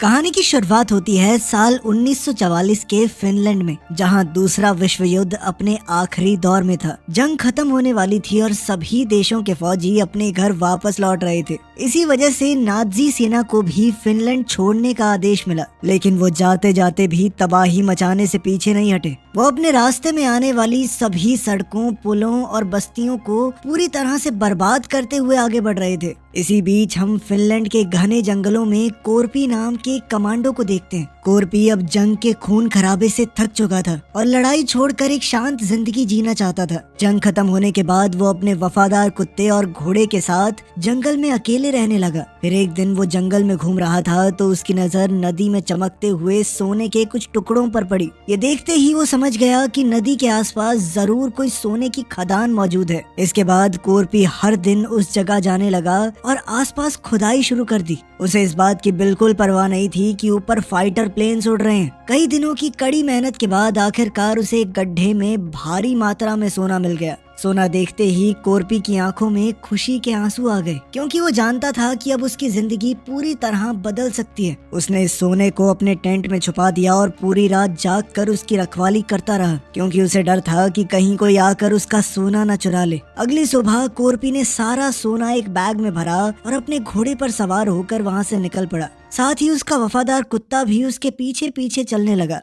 कहानी की शुरुआत होती है साल 1944 के फिनलैंड में, जहां दूसरा विश्व युद्ध अपने आखिरी दौर में था। जंग खत्म होने वाली थी और सभी देशों के फौजी अपने घर वापस लौट रहे थे। इसी वजह से नाजी सेना को भी फिनलैंड छोड़ने का आदेश मिला, लेकिन वो जाते जाते भी तबाही मचाने से पीछे नहीं हटे। वो अपने रास्ते में आने वाली सभी सड़कों, पुलों और बस्तियों को पूरी तरह से बर्बाद करते हुए आगे बढ़ रहे थे। इसी बीच हम फिनलैंड के घने जंगलों में कोरपी नाम के कमांडो को देखते हैं। कोरपी अब जंग के खून खराबे से थक चुका था और लड़ाई छोड़कर एक शांत जिंदगी जीना चाहता था। जंग खत्म होने के बाद वो अपने वफादार कुत्ते और घोड़े के साथ जंगल में अकेले रहने लगा। फिर एक दिन वो जंगल में घूम रहा था तो उसकी नजर नदी में चमकते हुए सोने के कुछ टुकड़ों पर पड़ी। ये देखते ही वो समझ गया कि नदी के आसपास जरूर कोई सोने की खदान मौजूद है। इसके बाद कोरपी हर दिन उस जगह जाने लगा और आसपास खुदाई शुरू कर दी। उसे इस बात की बिल्कुल परवाह नहीं थी कि ऊपर फाइटर प्लेन्स उड़ रहे हैं। कई दिनों की कड़ी मेहनत के बाद आखिरकार उसे एक गड्ढे में भारी मात्रा में सोना मिल गया। सोना देखते ही कोरपी की आंखों में खुशी के आंसू आ गए, क्योंकि वो जानता था कि अब उसकी जिंदगी पूरी तरह बदल सकती है। उसने इस सोने को अपने टेंट में छुपा दिया और पूरी रात जाग कर उसकी रखवाली करता रहा, क्योंकि उसे डर था कि कहीं कोई आकर उसका सोना न चुरा ले। अगली सुबह कोरपी ने सारा सोना एक बैग में भरा और अपने घोड़े पर सवार होकर वहाँ से निकल पड़ा। साथ ही उसका वफादार कुत्ता भी उसके पीछे पीछे चलने लगा।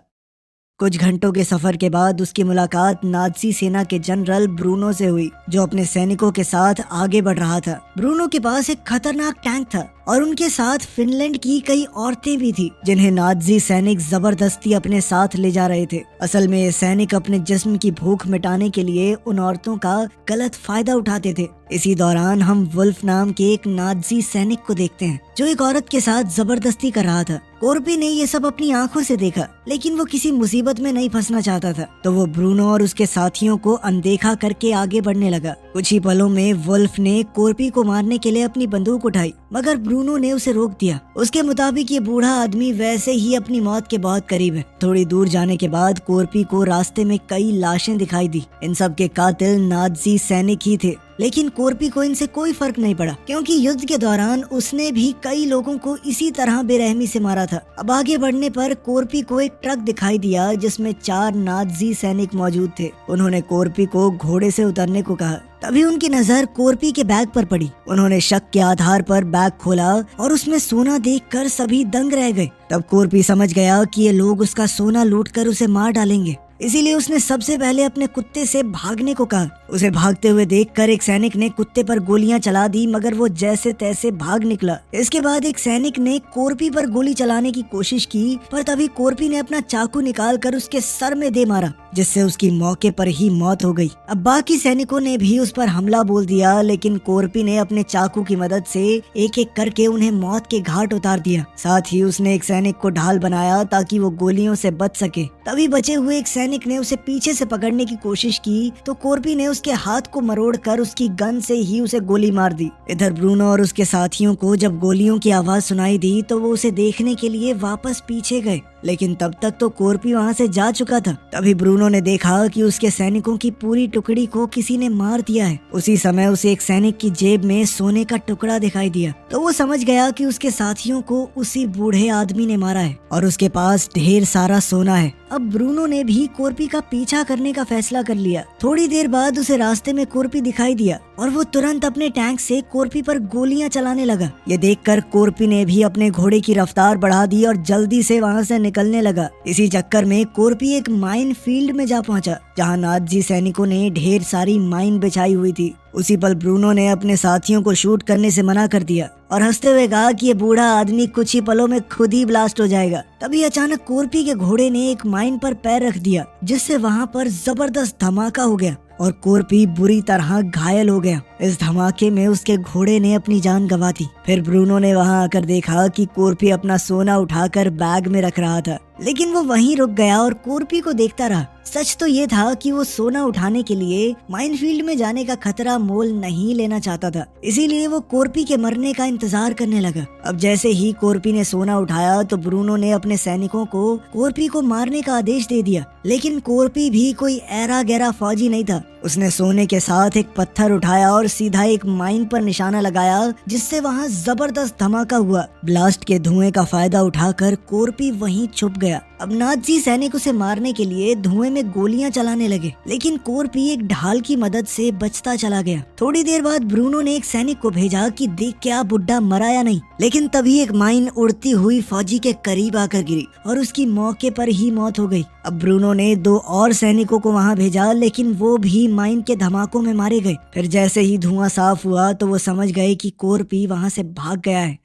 कुछ घंटों के सफर के बाद उसकी मुलाकात नाजी सेना के जनरल ब्रूनो से हुई, जो अपने सैनिकों के साथ आगे बढ़ रहा था। ब्रूनो के पास एक खतरनाक टैंक था और उनके साथ फिनलैंड की कई औरतें भी थी, जिन्हें नाजी सैनिक जबरदस्ती अपने साथ ले जा रहे थे। असल में ये सैनिक अपने जिस्म की भूख मिटाने के लिए उन औरतों का गलत फायदा उठाते थे। इसी दौरान हम वुल्फ नाम के एक नाजी सैनिक को देखते हैं, जो एक औरत के साथ जबरदस्ती कर रहा था। कोरपी ने ये सब अपनी आंखों से देखा, लेकिन वो किसी मुसीबत में नहीं फंसना चाहता था, तो वो ब्रूनो और उसके साथियों को अनदेखा करके आगे बढ़ने लगा। कुछ ही पलों में वुल्फ ने कोरपी को मारने के लिए अपनी बंदूक उठाई, मगर ब्रूनो ने उसे रोक दिया। उसके मुताबिक ये बूढ़ा आदमी वैसे ही अपनी मौत के बहुत करीब है। थोड़ी दूर जाने के बाद कोरपी को रास्ते में कई लाशें दिखाई दी। इन सब के कातिल नाजी सैनिक ही थे, लेकिन कोरपी को इनसे कोई फर्क नहीं पड़ा, क्योंकि युद्ध के दौरान उसने भी कई लोगों को इसी तरह बेरहमी से मारा था। अब आगे बढ़ने पर कोरपी को एक ट्रक दिखाई दिया जिसमें 4 नाजी सैनिक मौजूद थे। उन्होंने कोरपी को घोड़े से उतरने को कहा। तभी उनकी नजर कोरपी के बैग पर पड़ी। उन्होंने शक के आधार पर बैग खोला और उसमें सोना देखकर सभी दंग रह गए। तब कोरपी समझ गया कि ये लोग उसका सोना लूटकर उसे मार डालेंगे, इसीलिए उसने सबसे पहले अपने कुत्ते से भागने को कहा। उसे भागते हुए देखकर एक सैनिक ने कुत्ते पर गोलियां चला दी, मगर वो जैसे तैसे भाग निकला। इसके बाद एक सैनिक ने कोरपी पर गोली चलाने की कोशिश की, पर तभी कोरपी ने अपना चाकू निकालकर उसके सर में दे मारा, जिससे उसकी मौके पर ही मौत हो गई। अब बाकी सैनिकों ने भी उस पर हमला बोल दिया, लेकिन कोरपी ने अपने चाकू की मदद से एक एक करके उन्हें मौत के घाट उतार दिया। साथ ही उसने एक सैनिक को ढाल बनाया ताकि वो गोलियों से बच सके। तभी बचे हुए एक सैनिक ने उसे पीछे से पकड़ने की कोशिश की, तो कोरपी ने उसके हाथ को मरोड़कर उसकी गन से ही उसे गोली मार दी। इधर ब्रूनो और उसके साथियों को जब गोलियों की आवाज सुनाई दी तो वो उसे देखने के लिए वापस पीछे गए, लेकिन तब तक तो कोरपी वहाँ से जा चुका था। तभी ब्रूनो ने देखा कि उसके सैनिकों की पूरी टुकड़ी को किसी ने मार दिया है। उसी समय उसे एक सैनिक की जेब में सोने का टुकड़ा दिखाई दिया, तो वो समझ गया कि उसके साथियों को उसी बूढ़े आदमी ने मारा है और उसके पास ढेर सारा सोना है। अब ब्रूनो ने भी कोरपी का पीछा करने का फैसला कर लिया। थोड़ी देर बाद उसे रास्ते में कोरपी दिखाई दिया और वो तुरंत अपने टैंक से कोरपी पर गोलियां चलाने लगा। ये देखकर कोरपी ने भी अपने घोड़े की रफ्तार बढ़ा दी और जल्दी से वहाँ से निकलने लगा। इसी चक्कर में कोरपी एक माइन फील्ड में जा पहुंचा, जहाँ नाजी सैनिकों ने ढेर सारी माइन बिछाई हुई थी। उसी पल ब्रूनो ने अपने साथियों को शूट करने से मना कर दिया और हंसते हुए कहा कि ये बूढ़ा आदमी कुछ ही पलों में खुद ही ब्लास्ट हो जाएगा। तभी अचानक कोरपी के घोड़े ने एक माइन पर पैर रख दिया, जिससे वहाँ पर जबरदस्त धमाका हो गया और कोरपी बुरी तरह घायल हो गया। इस धमाके में उसके घोड़े ने अपनी जान गंवा दी। फिर ब्रूनो ने वहां आकर देखा कि कोरपी अपना सोना उठाकर बैग में रख रहा था, लेकिन वो वहीं रुक गया और कोरपी को देखता रहा। सच तो ये था कि वो सोना उठाने के लिए माइनफील्ड में जाने का खतरा मोल नहीं लेना चाहता था, इसीलिए वो कोरपी के मरने का इंतजार करने लगा। अब जैसे ही कोरपी ने सोना उठाया तो ब्रूनो ने अपने सैनिकों को कोरपी को मारने का आदेश दे दिया, लेकिन कोरपी भी कोई ऐरा गैरा फौजी नहीं था। उसने सोने के साथ एक पत्थर उठाया और सीधा एक माइन पर निशाना लगाया, जिससे वहाँ जबरदस्त धमाका हुआ। ब्लास्ट के धुएं का फायदा उठाकर कोरपी वहीं छुप गया। अब नाजी सैनिक उसे मारने के लिए धुएं में गोलियां चलाने लगे, लेकिन कोरपी एक ढाल की मदद से बचता चला गया। थोड़ी देर बाद ब्रूनो ने एक सैनिक को भेजा कि देख क्या बुड्ढा मरा या नहीं, लेकिन तभी एक माइन उड़ती हुई फौजी के करीब आकर गिरी और उसकी मौके पर ही मौत हो गई। अब ब्रूनो ने 2 और सैनिकों को वहां भेजा, लेकिन वो भी माइन के धमाकों में मारे गए। फिर जैसे ही धुआं साफ हुआ तो वो समझ गए कि कोरपी वहां से भाग गया है।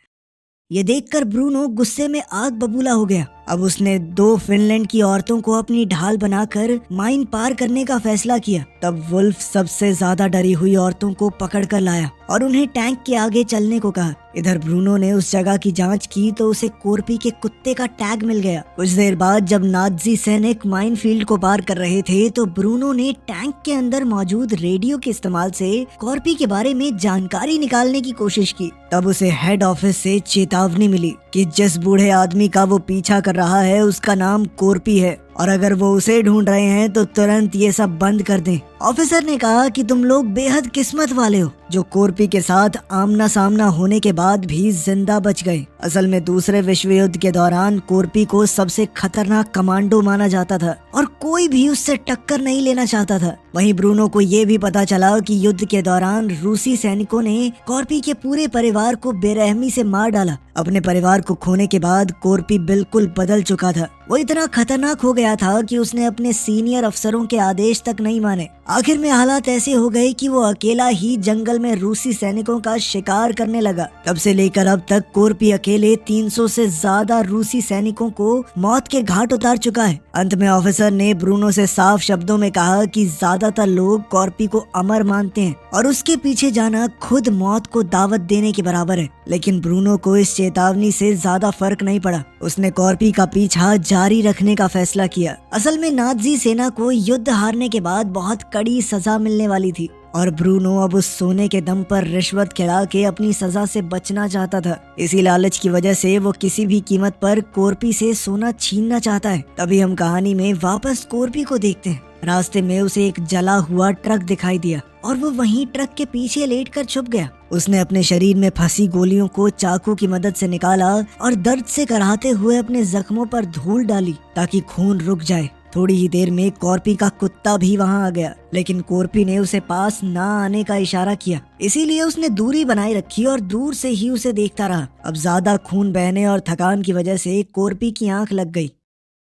ये देखकर ब्रूनो गुस्से में आग बबूला हो गया। अब उसने 2 फिनलैंड की औरतों को अपनी ढाल बनाकर माइन पार करने का फैसला किया। तब वुल्फ सबसे ज्यादा डरी हुई औरतों को पकड़कर लाया और उन्हें टैंक के आगे चलने को कहा। इधर ब्रूनो ने उस जगह की जांच की तो उसे कोरपी के कुत्ते का टैग मिल गया। कुछ देर बाद जब नाजी सैनिक माइन फील्ड को पार कर रहे थे तो ब्रूनो ने टैंक के अंदर मौजूद रेडियो के इस्तेमाल से कोरपी के बारे में जानकारी निकालने की कोशिश की। तब उसे हेड ऑफिस से चेतावनी मिली कि जिस बूढ़े आदमी का वो पीछा कर रहा है उसका नाम कोरपी है और अगर वो उसे ढूंढ रहे हैं तो तुरंत ये सब बंद कर दें। ऑफिसर ने कहा कि तुम लोग बेहद किस्मत वाले हो जो कोरपी के साथ आमना सामना होने के बाद भी जिंदा बच गए। असल में दूसरे विश्व युद्ध के दौरान कोरपी को सबसे खतरनाक कमांडो माना जाता था और कोई भी उससे टक्कर नहीं लेना चाहता था। वहीं ब्रूनो को ये भी पता चला कि युद्ध के दौरान रूसी सैनिकों ने कोरपी के पूरे परिवार को बेरहमी से मार डाला। अपने परिवार को खोने के बाद कोरपी बिल्कुल बदल चुका था। वो इतना खतरनाक हो गया था कि उसने अपने सीनियर अफसरों के आदेश तक नहीं माने। आखिर में हालात ऐसे हो गए कि वो अकेला ही जंगल में रूसी सैनिकों का शिकार करने लगा। तब से लेकर अब तक कोरपी अकेले 300 से ज्यादा रूसी सैनिकों को मौत के घाट उतार चुका है। अंत में ऑफिसर ने ब्रूनो से साफ शब्दों में कहा कि ज्यादातर लोग कोरपी को अमर मानते हैं और उसके पीछे जाना खुद मौत को दावत देने के बराबर है। लेकिन ब्रूनो को इस चेतावनी से ज्यादा फर्क नहीं पड़ा। उसने कोरपी का पीछा जारी रखने का फैसला किया। असल में नाजी सेना को युद्ध हारने के बाद बहुत कड़ी सजा मिलने वाली थी और ब्रूनो अब उस सोने के दम पर रिश्वत खिला के अपनी सजा से बचना चाहता था। इसी लालच की वजह से वो किसी भी कीमत पर कोरपी से सोना छीनना चाहता है। तभी हम कहानी में वापस कोरपी को देखते हैं। रास्ते में उसे एक जला हुआ ट्रक दिखाई दिया और वो वहीं ट्रक के पीछे लेटकर छुप गया। उसने अपने शरीर में फंसी गोलियों को चाकू की मदद से निकाला और दर्द से कराहते हुए अपने जख्मों पर धूल डाली ताकि खून रुक जाए। थोड़ी ही देर में कोरपी का कुत्ता भी वहां आ गया, लेकिन कोरपी ने उसे पास ना आने का इशारा किया, इसीलिए उसने दूरी बनाए रखी और दूर से ही उसे देखता रहा। अब ज्यादा खून बहने और थकान की वजह से कोरपी की आंख लग गई।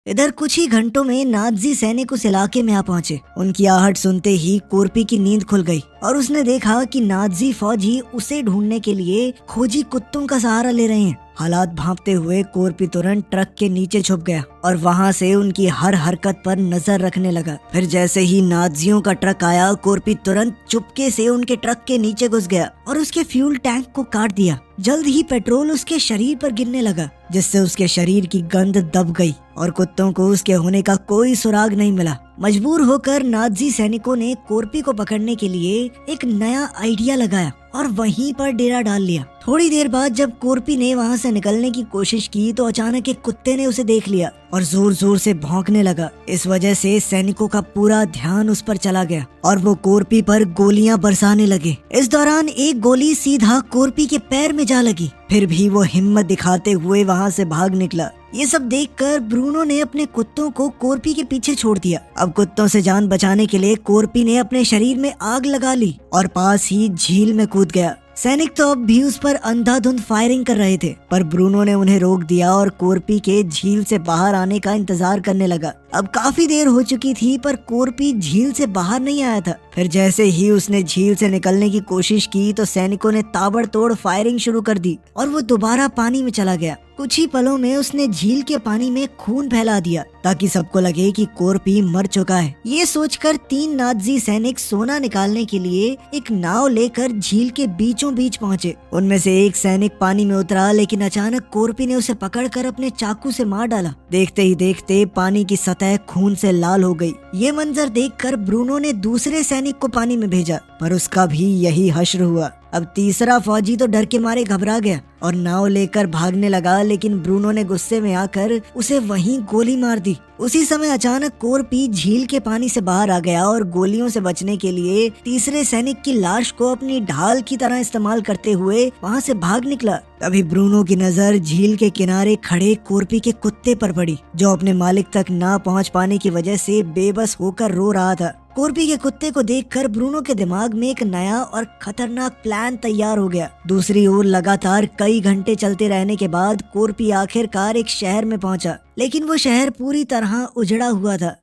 इधर कुछ ही घंटों में नाजी सैनिक उस इलाके में आ पहुंचे। उनकी आहट सुनते ही कोरपी की नींद खुल गई और उसने देखा कि नाजी फौजी उसे ढूंढने के लिए खोजी कुत्तों का सहारा ले रहे हैं। हालात भांपते हुए कोरपी तुरंत ट्रक के नीचे छुप गया और वहां से उनकी हर हरकत पर नजर रखने लगा। फिर जैसे ही नाजियों का ट्रक आया, कोरपी तुरंत चुपके से उनके ट्रक के नीचे घुस गया और उसके फ्यूल टैंक को काट दिया। जल्द ही पेट्रोल उसके शरीर पर गिरने लगा, जिससे उसके शरीर की गंध दब गई और कुत्तों को उसके होने का कोई सुराग नहीं मिला। मजबूर होकर नाजी सैनिकों ने कोरपी को पकड़ने के लिए एक नया आइडिया लगाया और वहीं पर डेरा डाल लिया। थोड़ी देर बाद जब कोरपी ने वहां से निकलने की कोशिश की तो अचानक एक कुत्ते ने उसे देख लिया और जोर जोर से भौंकने लगा। इस वजह से सैनिकों का पूरा ध्यान उस पर चला गया और वो कोरपी पर गोलियां बरसाने लगे। इस दौरान एक गोली सीधा कोरपी के पैर में जा लगी, फिर भी वो हिम्मत दिखाते हुए वहां से भाग निकला। ये सब देखकर ब्रूनो ने अपने कुत्तों को कोरपी के पीछे छोड़ दिया। अब कुत्तों से जान बचाने के लिए कोरपी ने अपने शरीर में आग लगा ली और पास ही झील में कूद गया। सैनिक तो अब भी उस पर अंधाधुंध फायरिंग कर रहे थे, पर ब्रूनो ने उन्हें रोक दिया और कोरपी के झील से बाहर आने का इंतजार करने लगा। अब काफी देर हो चुकी थी पर कोरपी झील से बाहर नहीं आया था। फिर जैसे ही उसने झील से निकलने की कोशिश की तो सैनिकों ने ताबड़तोड़ फायरिंग शुरू कर दी और वो दोबारा पानी में चला गया। कुछ ही पलों में उसने झील के पानी में खून फैला दिया ताकि सबको लगे कि कोरपी मर चुका है। ये सोचकर 3 नाजी सैनिक सोना निकालने के लिए एक नाव लेकर झील के बीचों बीच पहुंचे। उनमें से एक सैनिक पानी में उतरा, लेकिन अचानक कोरपी ने उसे पकड़कर अपने चाकू से मार डाला। देखते ही देखते पानी की सतह खून से लाल हो गई। ये मंजर देखकर ब्रूनो ने दूसरे सैनिक को पानी में भेजा, पर उसका भी यही हश्र हुआ। अब तीसरा फौजी तो डर के मारे घबरा गया और नाव लेकर भागने लगा, लेकिन ब्रूनो ने गुस्से में आकर उसे वहीं गोली मार दी। उसी समय अचानक कोरपी झील के पानी से बाहर आ गया और गोलियों से बचने के लिए तीसरे सैनिक की लाश को अपनी ढाल की तरह इस्तेमाल करते हुए वहां से भाग निकला। तभी ब्रूनो की नजर झील के किनारे खड़े कोरपी के कुत्ते पर पड़ी, जो अपने मालिक तक ना पहुंच पाने की वजह से बेबस होकर रो रहा था। कोरपी के कुत्ते को देखकर ब्रूनो के दिमाग में एक नया और खतरनाक प्लान तैयार हो गया। दूसरी ओर लगातार कई घंटे चलते रहने के बाद कोरपी आखिरकार एक शहर में पहुंचा, लेकिन वो शहर पूरी तरह उजड़ा हुआ था।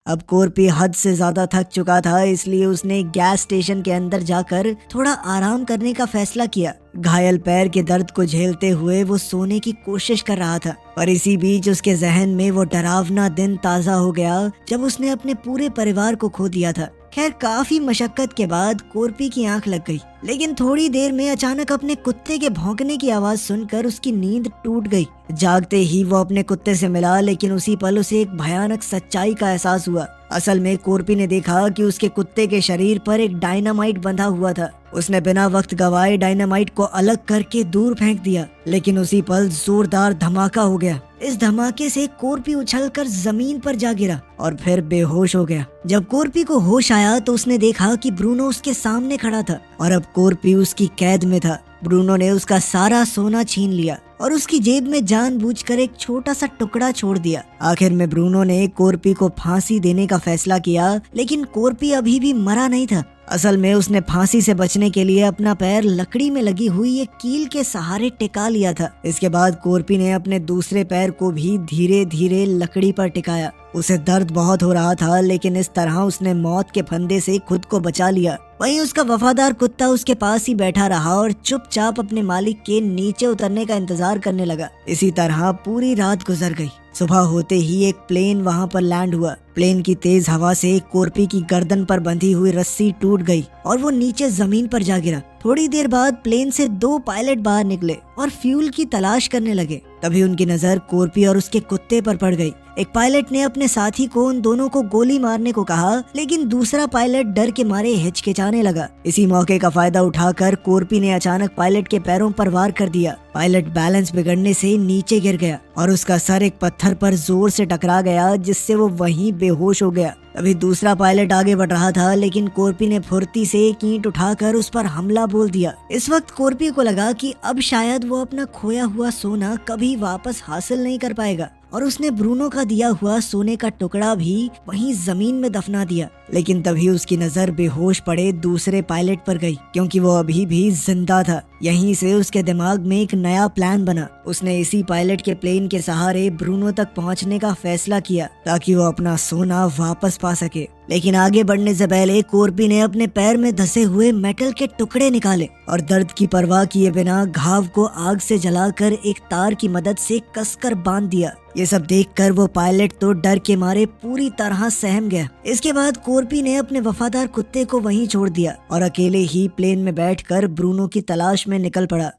अब कोरपी हद से ज्यादा थक चुका था, इसलिए उसने गैस स्टेशन के अंदर जाकर थोड़ा आराम करने का फैसला किया। घायल पैर के दर्द को झेलते हुए वो सोने की कोशिश कर रहा था, पर इसी बीच उसके जहन में वो डरावना दिन ताजा हो गया जब उसने अपने पूरे परिवार को खो दिया था। खैर, काफी मशक्कत के बाद कोरपी की आंख लग गई, लेकिन थोड़ी देर में अचानक अपने कुत्ते के भौंकने की आवाज सुनकर उसकी नींद टूट गई। जागते ही वो अपने कुत्ते से मिला, लेकिन उसी पल उसे एक भयानक सच्चाई का एहसास हुआ। असल में कोरपी ने देखा कि उसके कुत्ते के शरीर पर एक डायनामाइट बंधा हुआ था। उसने बिना वक्त गवाए डायनामाइट को अलग करके दूर फेंक दिया, लेकिन उसी पल जोरदार धमाका हो गया। इस धमाके से कोरपी उछलकर जमीन पर जा गिरा और फिर बेहोश हो गया। जब कोरपी को होश आया तो उसने देखा कि ब्रूनो उसके सामने खड़ा था और अब कोरपी उसकी कैद में था। ब्रूनो ने उसका सारा सोना छीन लिया और उसकी जेब में जानबूझकर एक छोटा सा टुकड़ा छोड़ दिया। आखिर में ब्रूनो ने कोरपी को फांसी देने का फैसला किया, लेकिन कोरपी अभी भी मरा नहीं था। असल में उसने फांसी से बचने के लिए अपना पैर लकड़ी में लगी हुई एक कील के सहारे टिका लिया था। इसके बाद कोरपी ने अपने दूसरे पैर को भी धीरे धीरे लकड़ी पर टिकाया। उसे दर्द बहुत हो रहा था, लेकिन इस तरह उसने मौत के फंदे से खुद को बचा लिया। वहीं उसका वफादार कुत्ता उसके पास ही बैठा रहा और चुपचाप अपने मालिक के नीचे उतरने का इंतजार करने लगा। इसी तरह पूरी रात गुजर गई। सुबह होते ही एक प्लेन वहां पर लैंड हुआ। प्लेन की तेज हवा से कोरपी की गर्दन पर बंधी हुई रस्सी टूट गई और वो नीचे जमीन पर जा गिरा। थोड़ी देर बाद प्लेन से 2 पायलट बाहर निकले और फ्यूल की तलाश करने लगे। तभी उनकी नजर कोरपी और उसके कुत्ते पर पड़ गई। एक पायलट ने अपने साथी को उन दोनों को गोली मारने को कहा, लेकिन दूसरा पायलट डर के मारे हिचकिचाने लगा। इसी मौके का फायदा उठाकर कोरपी ने अचानक पायलट के पैरों पर वार कर दिया। पायलट बैलेंस बिगड़ने से नीचे गिर गया और उसका सर एक पत्थर पर जोर से टकरा गया, जिससे वो वहीं बेहोश हो गया। अभी दूसरा पायलट आगे बढ़ रहा था, लेकिन कोरपी ने फुर्ती से एक ईंट उठाकर उस पर हमला बोल दिया। इस वक्त कोरपी को लगा कि अब शायद वो अपना खोया हुआ सोना कभी वापस हासिल नहीं कर पाएगा और उसने ब्रूनो का दिया हुआ सोने का टुकड़ा भी वहीं जमीन में दफना दिया। लेकिन तभी उसकी नजर बेहोश पड़े दूसरे पायलट पर गई, क्योंकि वो अभी भी जिंदा था। यहीं से उसके दिमाग में एक नया प्लान बना। उसने इसी पायलट के प्लेन के सहारे ब्रूनो तक पहुंचने का फैसला किया ताकि वो अपना सोना वापस पा सके। लेकिन आगे बढ़ने से पहले कोरपी ने अपने पैर में धसे हुए मेटल के टुकड़े निकाले और दर्द की परवाह किए बिना घाव को आग से जलाकर एक तार की मदद से कसकर बांध दिया। ये सब देखकर वो पायलट तो डर के मारे पूरी तरह सहम गया। इसके बाद कोरपी ने अपने वफादार कुत्ते को वहीं छोड़ दिया और अकेले ही प्लेन में बैठकर ब्रूनो की तलाश में निकल पड़ा।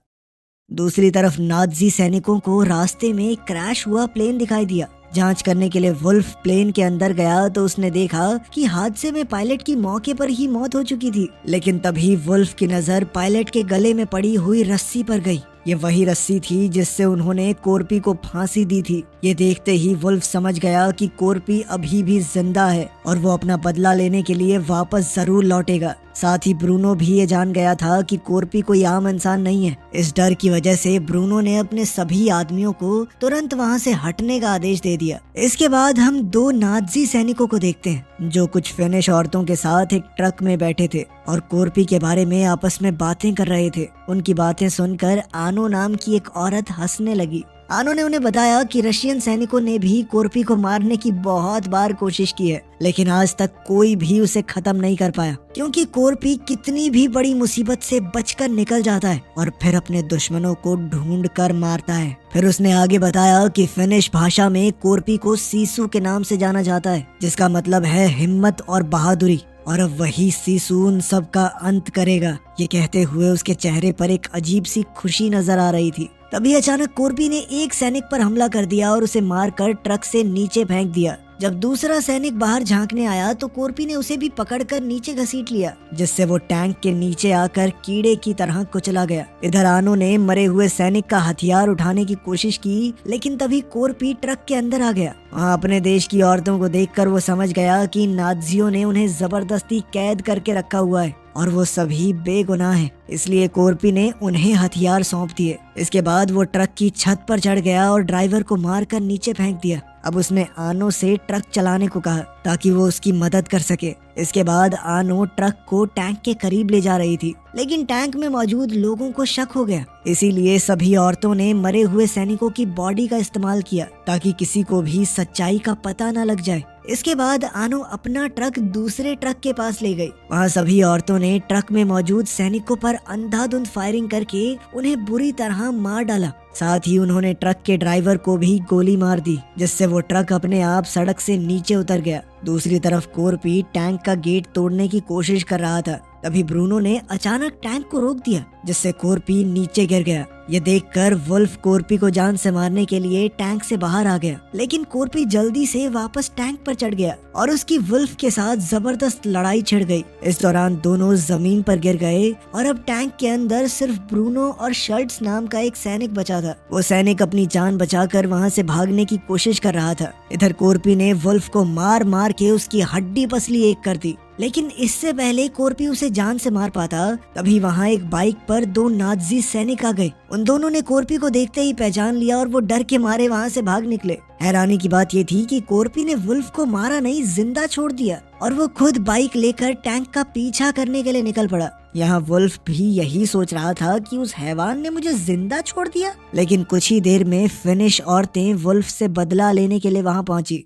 दूसरी तरफ नाज़ी सैनिकों को रास्ते में एक क्रैश हुआ प्लेन दिखाई दिया। जांच करने के लिए वुल्फ प्लेन के अंदर गया तो उसने देखा कि हादसे में पायलट की मौके पर ही मौत हो चुकी थी। लेकिन तभी वुल्फ की नजर पायलट के गले में पड़ी हुई रस्सी पर गई। ये वही रस्सी थी जिससे उन्होंने कोरपी को फांसी दी थी। ये देखते ही वुल्फ समझ गया कि कोरपी अभी भी जिंदा है और वो अपना बदला लेने के लिए वापस जरूर लौटेगा। साथ ही ब्रूनो भी ये जान गया था कि कोरपी कोई आम इंसान नहीं है। इस डर की वजह से ब्रूनो ने अपने सभी आदमियों को तुरंत वहां से हटने का आदेश दे दिया। इसके बाद हम 2 नाज़ी सैनिकों को देखते हैं जो कुछ फिनिश औरतों के साथ एक ट्रक में बैठे थे और कोरपी के बारे में आपस में बातें कर रहे थे। उनकी बातें सुनकर आनो नाम की एक औरत हंसने लगी। आनो ने उन्हें बताया कि रशियन सैनिकों ने भी कोरपी को मारने की बहुत बार कोशिश की है, लेकिन आज तक कोई भी उसे खत्म नहीं कर पाया, क्योंकि कोरपी कितनी भी बड़ी मुसीबत से बचकर निकल जाता है और फिर अपने दुश्मनों को ढूंढ कर मारता है। फिर उसने आगे बताया कि फिनिश भाषा में कोरपी को सीसू के नाम से जाना जाता है, जिसका मतलब है हिम्मत और बहादुरी, और अब वही सीसू उन सब का अंत करेगा। ये कहते हुए उसके चेहरे पर एक अजीब सी खुशी नजर आ रही थी। तभी अचानक कोरपी ने एक सैनिक पर हमला कर दिया और उसे मारकर ट्रक से नीचे फेंक दिया। जब दूसरा सैनिक बाहर झांकने आया तो कोरपी ने उसे भी पकड़कर नीचे घसीट लिया, जिससे वो टैंक के नीचे आकर कीड़े की तरह कुचला गया। इधर आनो ने मरे हुए सैनिक का हथियार उठाने की कोशिश की, लेकिन तभी कोरपी ट्रक के अंदर आ गया। वहाँ अपने देश की औरतों को देखकर वो समझ गया कि नाज़ियों ने उन्हें जबरदस्ती कैद करके रखा हुआ है और वो सभी बेगुनाह हैं। इसलिए कोरपी ने उन्हें हथियार सौंप दिए। इसके बाद वो ट्रक की छत पर चढ़ गया और ड्राइवर को मारकर नीचे फेंक दिया। अब उसने आनो से ट्रक चलाने को कहा ताकि वो उसकी मदद कर सके। इसके बाद आनो ट्रक को टैंक के करीब ले जा रही थी, लेकिन टैंक में मौजूद लोगों को शक हो गया। इसीलिए सभी औरतों ने मरे हुए सैनिकों की बॉडी का इस्तेमाल किया ताकि किसी को भी सच्चाई का पता न लग जाए। इसके बाद आनो अपना ट्रक दूसरे ट्रक के पास ले गई। वहाँ सभी औरतों ने ट्रक में मौजूद सैनिकों पर अंधाधुंध फायरिंग करके उन्हें बुरी तरह मार डाला। साथ ही उन्होंने ट्रक के ड्राइवर को भी गोली मार दी, जिससे वो ट्रक अपने आप सड़क से नीचे उतर गया। दूसरी तरफ कोरपी टैंक का गेट तोड़ने की कोशिश कर रहा था। तभी ब्रूनो ने अचानक टैंक को रोक दिया, जिससे कोरपी नीचे गिर गया। ये देखकर वुल्फ कोरपी को जान से मारने के लिए टैंक से बाहर आ गया, लेकिन कोरपी जल्दी से वापस टैंक पर चढ़ गया और उसकी वुल्फ के साथ जबरदस्त लड़ाई छिड़ गई। इस दौरान दोनों जमीन पर गिर गए और अब टैंक के अंदर सिर्फ ब्रूनो और शर्ट्स नाम का एक सैनिक बचा था। वो सैनिक अपनी जान बचाकर वहाँ से भागने की कोशिश कर रहा था। इधर कोरपी ने वुल्फ को मार मार के उसकी हड्डी पसली एक कर दी, लेकिन इससे पहले कोरपी उसे जान से मार पाता, तभी वहाँ एक बाइक पर दो नाज़ी सैनिक आ गए। उन दोनों ने कोरपी को देखते ही पहचान लिया और वो डर के मारे वहाँ से भाग निकले। हैरानी की बात ये थी कि कोरपी ने वुल्फ को मारा नहीं, जिंदा छोड़ दिया और वो खुद बाइक लेकर टैंक का पीछा करने के लिए निकल पड़ा। यहाँ वुल्फ भी यही सोच रहा था कि उस हैवान ने मुझे जिंदा छोड़ दिया। लेकिन कुछ ही देर में फिनिश औरतें वुल्फ से बदला लेने के लिए वहाँ पहुंची।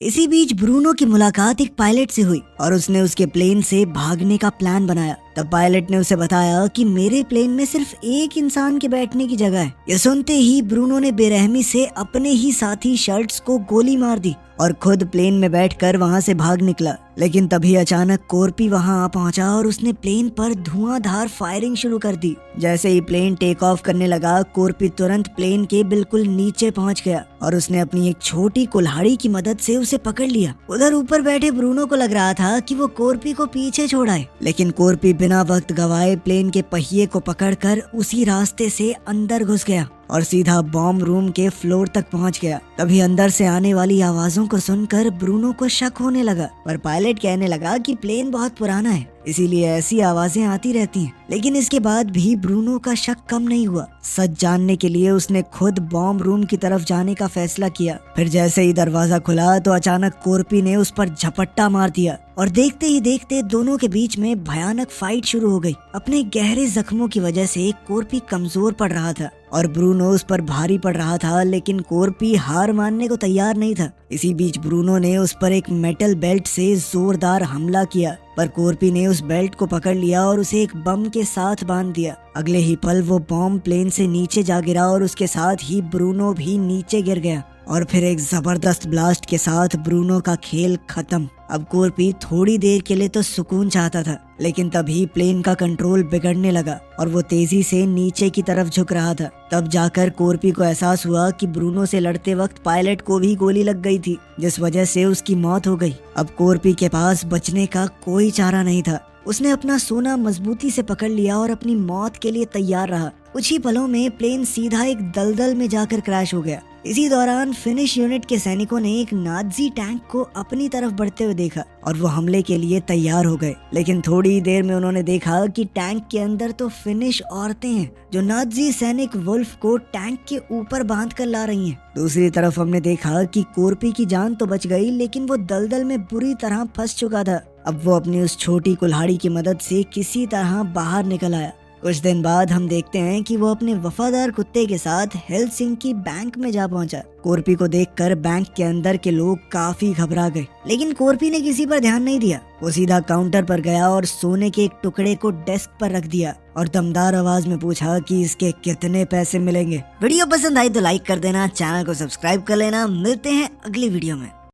इसी बीच ब्रूनो की मुलाकात एक पायलट से हुई और उसने उसके प्लेन से भागने का प्लान बनाया। तब पायलट ने उसे बताया कि मेरे प्लेन में सिर्फ एक इंसान के बैठने की जगह है। ये सुनते ही ब्रूनो ने बेरहमी से अपने ही साथी शर्ट्स को गोली मार दी और खुद प्लेन में बैठकर वहाँ से भाग निकला। लेकिन तभी अचानक कोरपी वहाँ आ पहुँचा और उसने प्लेन पर धुआंधार फायरिंग शुरू कर दी। जैसे ही प्लेन टेक ऑफ करने लगा, कोरपी तुरंत प्लेन के बिल्कुल नीचे पहुँच गया और उसने अपनी एक छोटी कुल्हाड़ी की मदद से उसे पकड़ लिया। उधर ऊपर बैठे ब्रूनो को लग रहा था कि वो कोरपी को पीछे छोड़ाए, लेकिन कोरपी बिना वक्त गवाए प्लेन के पहिए को पकड़कर उसी रास्ते से अंदर घुस गया और सीधा बॉम्ब रूम के फ्लोर तक पहुंच गया। तभी अंदर से आने वाली आवाजों को सुनकर ब्रूनो को शक होने लगा, पर पायलट कहने लगा कि प्लेन बहुत पुराना है, इसीलिए ऐसी आवाजें आती रहती हैं। लेकिन इसके बाद भी ब्रूनो का शक कम नहीं हुआ। सच जानने के लिए उसने खुद बॉम्ब रूम की तरफ जाने का फैसला किया। फिर जैसे ही दरवाजा खुला तो अचानक कोरपी ने उस पर झपट्टा मार दिया और देखते ही देखते दोनों के बीच में भयानक फाइट शुरू हो गई। अपने गहरे जख्मों की वजह से कोरपी कमजोर पड़ रहा था और ब्रूनो उस पर भारी पड़ रहा था, लेकिन कोरपी हार मानने को तैयार नहीं था। इसी बीच ब्रूनो ने उस पर एक मेटल बेल्ट से जोरदार हमला किया, पर कोरपी ने उस बेल्ट को पकड़ लिया और उसे एक बम के साथ बांध दिया। अगले ही पल वो बॉम्ब प्लेन से नीचे जा गिरा और उसके साथ ही ब्रूनो भी नीचे गिर गया और फिर एक जबरदस्त ब्लास्ट के साथ ब्रूनो का खेल खत्म। अब कोरपी थोड़ी देर के लिए तो सुकून चाहता था, लेकिन तभी प्लेन का कंट्रोल बिगड़ने लगा और वो तेजी से नीचे की तरफ झुक रहा था। तब जाकर कोरपी को एहसास हुआ कि ब्रूनो से लड़ते वक्त पायलट को भी गोली लग गई थी, जिस वजह से उसकी मौत हो गई। अब कोरपी के पास बचने का कोई चारा नहीं था। उसने अपना सोना मजबूती से पकड़ लिया और अपनी मौत के लिए तैयार रहा। कुछ ही पलों में प्लेन सीधा एक दलदल में जाकर क्रैश हो गया। इसी दौरान फिनिश यूनिट के सैनिकों ने एक नाज़ी टैंक को अपनी तरफ बढ़ते हुए देखा और वो हमले के लिए तैयार हो गए। लेकिन थोड़ी ही देर में उन्होंने देखा कि टैंक के अंदर तो फिनिश औरतें हैं जो नाज़ी सैनिक वुल्फ को टैंक के ऊपर बांध कर ला रही हैं। दूसरी तरफ हमने देखा कि कोरपी की जान तो बच गई, लेकिन वो दलदल में बुरी तरह फंस चुका था। अब वो अपनी उस छोटी कुल्हाड़ी की मदद से किसी तरह बाहर निकल आया। कुछ दिन बाद हम देखते हैं कि वो अपने वफादार कुत्ते के साथ हेलसिंकी बैंक में जा पहुंचा। कोरपी को देखकर बैंक के अंदर के लोग काफी घबरा गए, लेकिन कोरपी ने किसी पर ध्यान नहीं दिया। वो सीधा काउंटर पर गया और सोने के एक टुकड़े को डेस्क पर रख दिया और दमदार आवाज में पूछा कि इसके कितने पैसे मिलेंगे। वीडियो पसंद आई तो लाइक कर देना, चैनल को सब्सक्राइब कर लेना। मिलते हैं अगली वीडियो में।